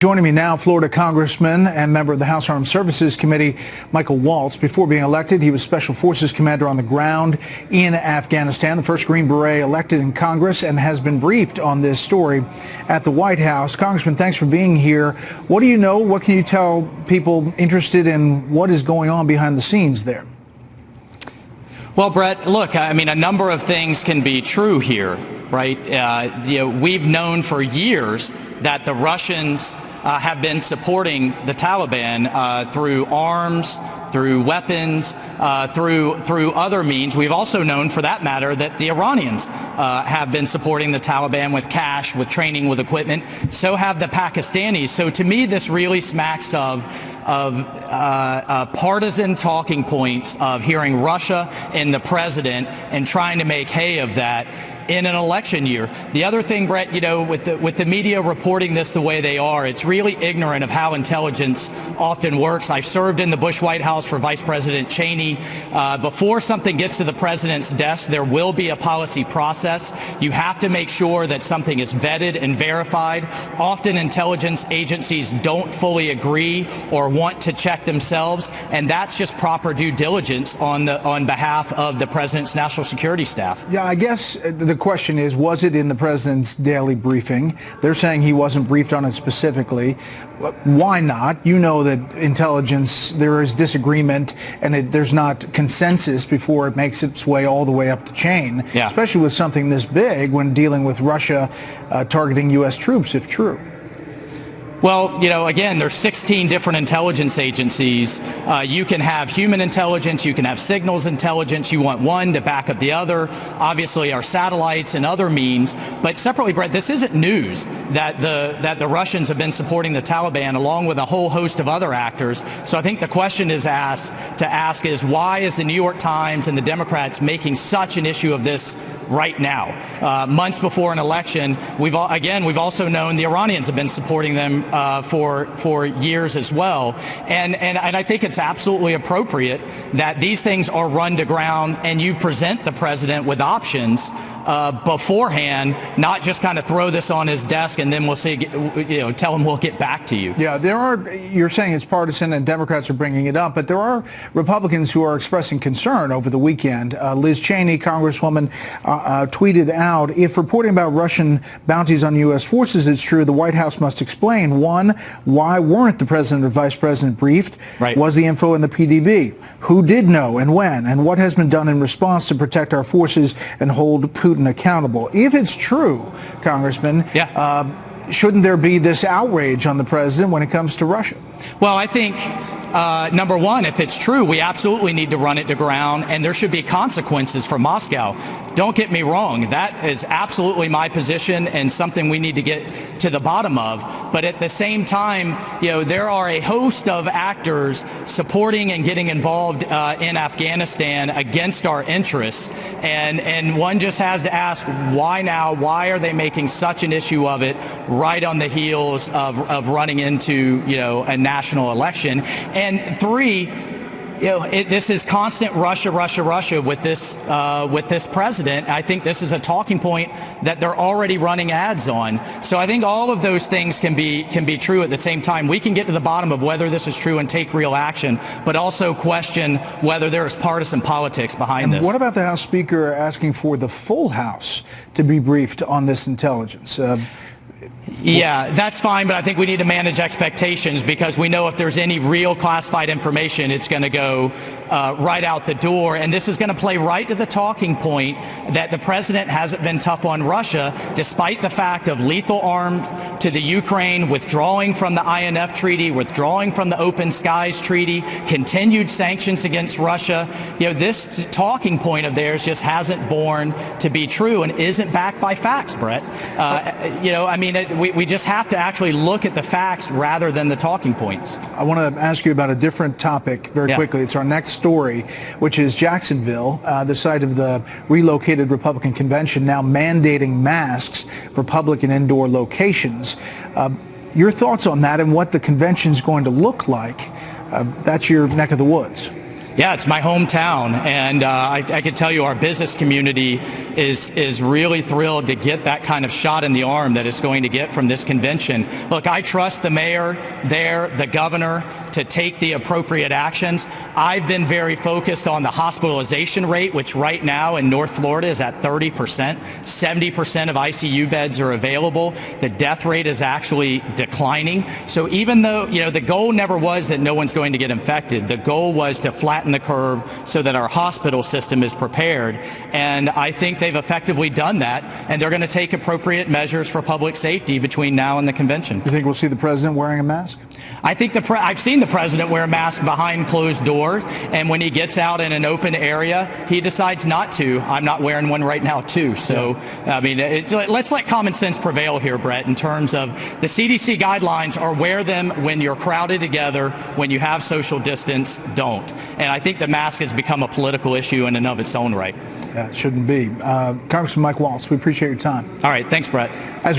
Joining me now, Florida Congressman and member of the House Armed Services Committee, Michael Waltz. Before being elected, he was Special Forces Commander on the ground in Afghanistan, the first Green Beret elected in Congress, and has been briefed on this story at the White House. Congressman, thanks for being here. What do you know? What can you tell people interested in what is going on behind the scenes there? Well, Brett, look, I mean, a number of things can be true here, right? We've known for years that the Russians have been supporting the Taliban through arms, through weapons, through other means. We've also known, for that matter, that the Iranians have been supporting the Taliban with cash, with training, with equipment. So have the Pakistanis. So to me, this really smacks of partisan talking points of hearing Russia and the president and trying to make hay of that in an election year. The other thing, Brett, with the media reporting this the way they are, it's really ignorant of how intelligence often works. I've served in the Bush White House for Vice President Cheney. Before something gets to the president's desk, there will be a policy process. You have to make sure that something is vetted and verified. Often intelligence agencies don't fully agree or want to check themselves, and that's just proper due diligence on behalf of the president's national security staff. Yeah, I guess the question is, was it in the president's daily briefing? They're saying he wasn't briefed on it specifically. Why not? You know that intelligence, there is disagreement and there's not consensus before it makes its way all the way up the chain, especially with something this big when dealing with Russia targeting U.S. troops, if true. Well, again, there's 16 different intelligence agencies. You can have human intelligence, you can have signals intelligence, you want one to back up the other. Obviously, our satellites and other means. But separately, Brett, this isn't news that the Russians have been supporting the Taliban along with a whole host of other actors. So I think the question is ask is why is the New York Times and the Democrats making such an issue of this right now? Months before an election, we've also known the Iranians have been supporting them for years as well, and I think it's absolutely appropriate that these things are run to ground and you present the president with options beforehand, not just kind of throw this on his desk and then we'll see, tell him we'll get back to you. Yeah, you're saying it's partisan and Democrats are bringing it up, but there are Republicans who are expressing concern over the weekend. Liz Cheney, Congresswoman, tweeted out, if reporting about Russian bounties on U.S. forces is true, the White House must explain, one, why weren't the president or vice president briefed? Right. Was the info in the PDB? Who did know and when? And what has been done in response to protect our forces and hold Putin accountable? If it's true, Congressman, shouldn't there be this outrage on the president when it comes to Russia? Well, I think number one, if it's true, we absolutely need to run it to ground, and there should be consequences for Moscow. Don't get me wrong, that is absolutely my position and something we need to get to the bottom of. But at the same time, there are a host of actors supporting and getting involved in Afghanistan against our interests, and one just has to ask, why now? Why are they making such an issue of it right on the heels of running into a national election? And three, this is constant Russia with this president. I think this is a talking point that they're already running ads on. So I think all of those things can be true at the same time. We can get to the bottom of whether this is true and take real action, but also question whether there is partisan politics behind this. What about the House Speaker asking for the full House to be briefed on this intelligence? Yeah, that's fine, but I think we need to manage expectations because we know if there's any real classified information, it's going to go right out the door. And this is going to play right to the talking point that the president hasn't been tough on Russia, despite the fact of lethal arms to the Ukraine, withdrawing from the INF Treaty, withdrawing from the Open Skies Treaty, continued sanctions against Russia. This talking point of theirs just hasn't borne to be true and isn't backed by facts, Brett. We just have to actually look at the facts rather than the talking points. I want to ask you about a different topic very quickly. It's our next story, which is Jacksonville, the site of the relocated Republican convention, now mandating masks for public and indoor locations. Your thoughts on that and what the convention is going to look like? That's your neck of the woods. Yeah, it's my hometown, and I can tell you our business community is really thrilled to get that kind of shot in the arm that it's going to get from this convention. Look, I trust the mayor there, the governor, to take the appropriate actions. I've been very focused on the hospitalization rate, which right now in North Florida is at 30%. 70% of ICU beds are available. The death rate is actually declining. So even though, the goal never was that no one's going to get infected, the goal was to flatten the curve so that our hospital system is prepared. And I think they've effectively done that, and they're going to take appropriate measures for public safety between now and the convention. You think we'll see the president wearing a mask? I think I've seen the president wear a mask behind closed doors, and when he gets out in an open area, he decides not to. I'm not wearing one right now, too. So, I mean, let's let common sense prevail here, Brett, in terms of the CDC guidelines are wear them when you're crowded together, when you have social distance, don't. And I think the mask has become a political issue in and of its own right. Yeah, it shouldn't be. Congressman Mike Waltz, we appreciate your time. All right. Thanks, Brett. As we